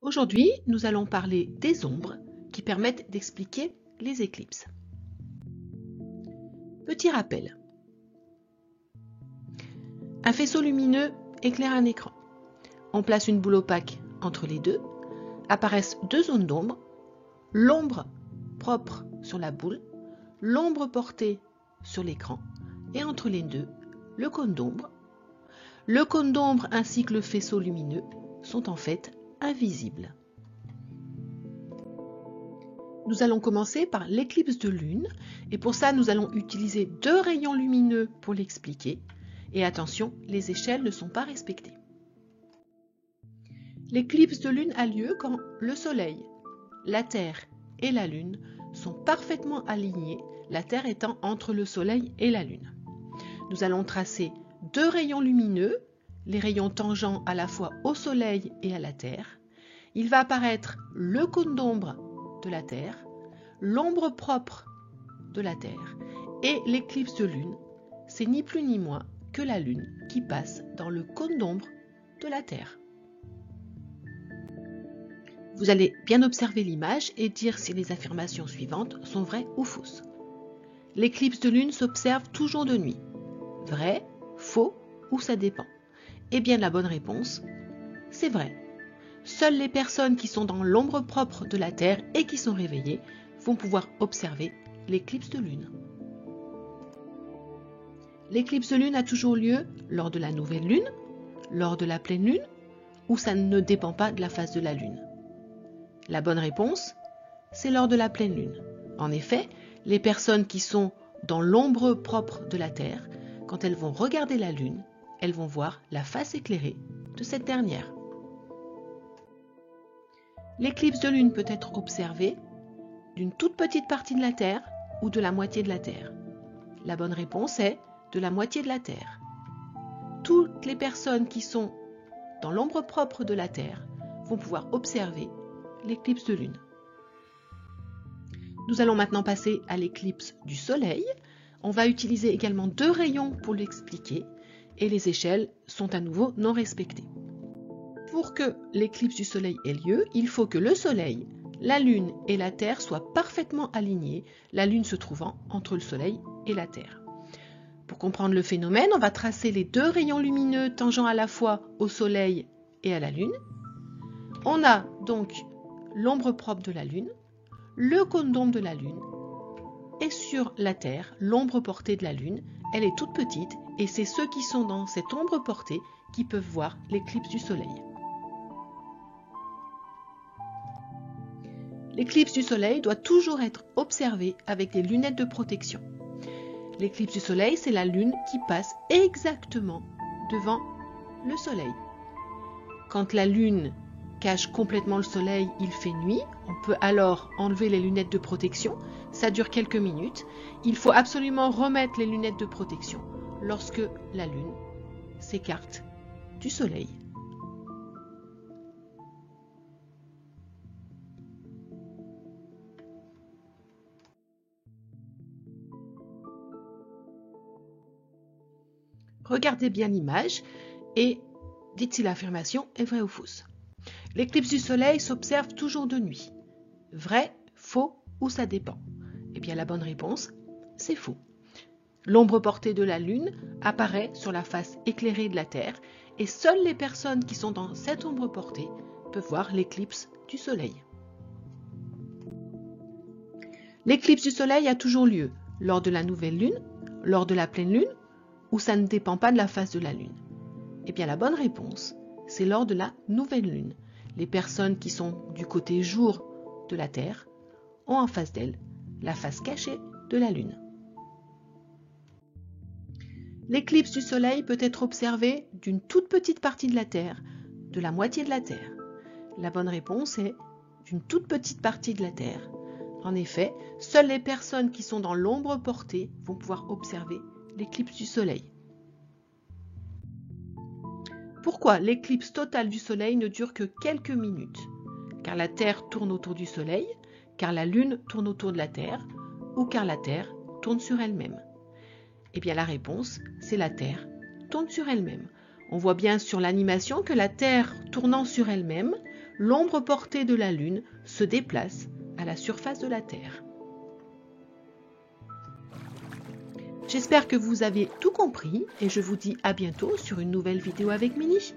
Aujourd'hui, nous allons parler des ombres qui permettent d'expliquer les éclipses. Petit rappel. Un faisceau lumineux éclaire un écran. On place une boule opaque entre les deux, apparaissent deux zones d'ombre, l'ombre propre sur la boule, l'ombre portée sur l'écran, et entre les deux, le cône d'ombre. Le cône d'ombre ainsi que le faisceau lumineux sont en fait invisibles. Nous allons commencer par l'éclipse de lune et pour ça nous allons utiliser deux rayons lumineux pour l'expliquer. Et attention, les échelles ne sont pas respectées. L'éclipse de lune a lieu quand le soleil, la Terre et la lune sont parfaitement alignés, la Terre étant entre le soleil et la lune. Nous allons tracer deux rayons lumineux, les rayons tangents à la fois au soleil et à la Terre. Il va apparaître le cône d'ombre de la Terre, l'ombre propre de la Terre et l'éclipse de lune, c'est ni plus ni moins que la lune qui passe dans le cône d'ombre de la Terre. Vous allez bien observer l'image et dire si les affirmations suivantes sont vraies ou fausses. L'éclipse de lune s'observe toujours de nuit. Vrai, faux ou ça dépend? Eh bien la bonne réponse, c'est vrai. Seules les personnes qui sont dans l'ombre propre de la Terre et qui sont réveillées vont pouvoir observer l'éclipse de lune. L'éclipse de lune a toujours lieu lors de la nouvelle lune, lors de la pleine lune, ou ça ne dépend pas de la phase de la lune. La bonne réponse, c'est lors de la pleine lune. En effet, les personnes qui sont dans l'ombre propre de la Terre, quand elles vont regarder la lune, elles vont voir la face éclairée de cette dernière. L'éclipse de lune peut être observée d'une toute petite partie de la Terre ou de la moitié de la Terre. La bonne réponse est de la moitié de la Terre. Toutes les personnes qui sont dans l'ombre propre de la Terre vont pouvoir observer l'éclipse de lune. Nous allons maintenant passer à l'éclipse du soleil. On va utiliser également deux rayons pour l'expliquer et les échelles sont à nouveau non respectées. Pour que l'éclipse du soleil ait lieu, il faut que le soleil, la lune et la Terre soient parfaitement alignés, la lune se trouvant entre le soleil et la Terre. Pour comprendre le phénomène, on va tracer les deux rayons lumineux tangents à la fois au soleil et à la lune. On a donc l'ombre propre de la lune, le cône d'ombre de la lune, et sur la Terre, l'ombre portée de la lune, elle est toute petite, et c'est ceux qui sont dans cette ombre portée qui peuvent voir l'éclipse du soleil. L'éclipse du soleil doit toujours être observée avec des lunettes de protection. L'éclipse du soleil, c'est la lune qui passe exactement devant le soleil. Quand la lune cache complètement le soleil, il fait nuit. On peut alors enlever les lunettes de protection. Ça dure quelques minutes. Il faut absolument remettre les lunettes de protection lorsque la lune s'écarte du soleil. Regardez bien l'image et dites si l'affirmation est vraie ou fausse. L'éclipse du soleil s'observe toujours de nuit. Vrai, faux ou ça dépend? Eh bien la bonne réponse, c'est faux. L'ombre portée de la lune apparaît sur la face éclairée de la Terre et seules les personnes qui sont dans cette ombre portée peuvent voir l'éclipse du soleil. L'éclipse du soleil a toujours lieu lors de la nouvelle lune, lors de la pleine lune, ou ça ne dépend pas de la phase de la lune? Eh bien la bonne réponse, c'est lors de la nouvelle lune. Les personnes qui sont du côté jour de la Terre ont en face d'elles la face cachée de la lune. L'éclipse du soleil peut être observée d'une toute petite partie de la Terre, de la moitié de la Terre. La bonne réponse est d'une toute petite partie de la Terre. En effet, seules les personnes qui sont dans l'ombre portée vont pouvoir observer l'éclipse du soleil. Pourquoi l'éclipse totale du soleil ne dure que quelques minutes? Car la Terre tourne autour du soleil, car la lune tourne autour de la Terre, ou car la Terre tourne sur elle-même? Eh bien la réponse, c'est la Terre tourne sur elle-même. On voit bien sur l'animation que la Terre tournant sur elle-même, l'ombre portée de la Lune se déplace à la surface de la Terre. J'espère que vous avez tout compris et je vous dis à bientôt sur une nouvelle vidéo avec Mini.